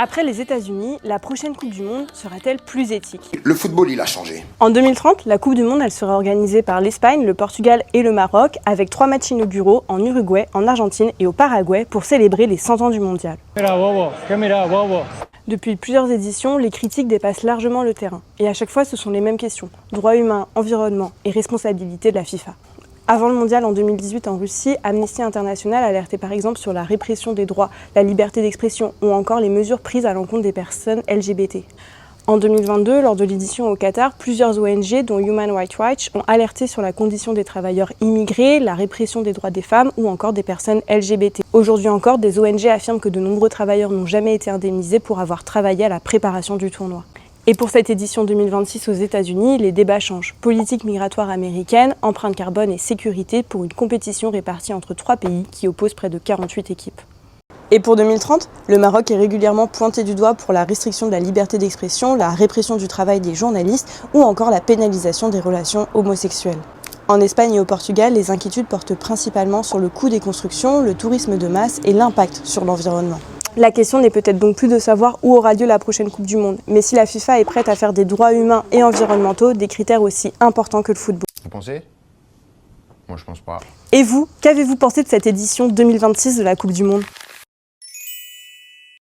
Après les États-Unis, la prochaine Coupe du Monde sera-t-elle plus éthique? Le football, il a changé. En 2030, la Coupe du Monde elle sera organisée par l'Espagne, le Portugal et le Maroc, avec 3 matchs inauguraux en Uruguay, en Argentine et au Paraguay pour célébrer les 100 ans du mondial. Depuis plusieurs éditions, les critiques dépassent largement le terrain. Et à chaque fois, ce sont les mêmes questions. Droits humains, environnement et responsabilité de la FIFA. Avant le mondial en 2018 en Russie, Amnesty International alertait par exemple sur la répression des droits, la liberté d'expression ou encore les mesures prises à l'encontre des personnes LGBT. En 2022, lors de l'édition au Qatar, plusieurs ONG, dont Human Rights Watch, ont alerté sur la condition des travailleurs immigrés, la répression des droits des femmes ou encore des personnes LGBT. Aujourd'hui encore, des ONG affirment que de nombreux travailleurs n'ont jamais été indemnisés pour avoir travaillé à la préparation du tournoi. Et pour cette édition 2026 aux États-Unis, les débats changent. Politique migratoire américaine, empreinte carbone et sécurité pour une compétition répartie entre 3 pays qui opposent près de 48 équipes. Et pour 2030, le Maroc est régulièrement pointé du doigt pour la restriction de la liberté d'expression, la répression du travail des journalistes ou encore la pénalisation des relations homosexuelles. En Espagne et au Portugal, les inquiétudes portent principalement sur le coût des constructions, le tourisme de masse et l'impact sur l'environnement. La question n'est peut-être donc plus de savoir où aura lieu la prochaine Coupe du Monde, mais si la FIFA est prête à faire des droits humains et environnementaux des critères aussi importants que le football. Vous pensez? Moi je pense pas. Et vous, qu'avez-vous pensé de cette édition 2026 de la Coupe du Monde ?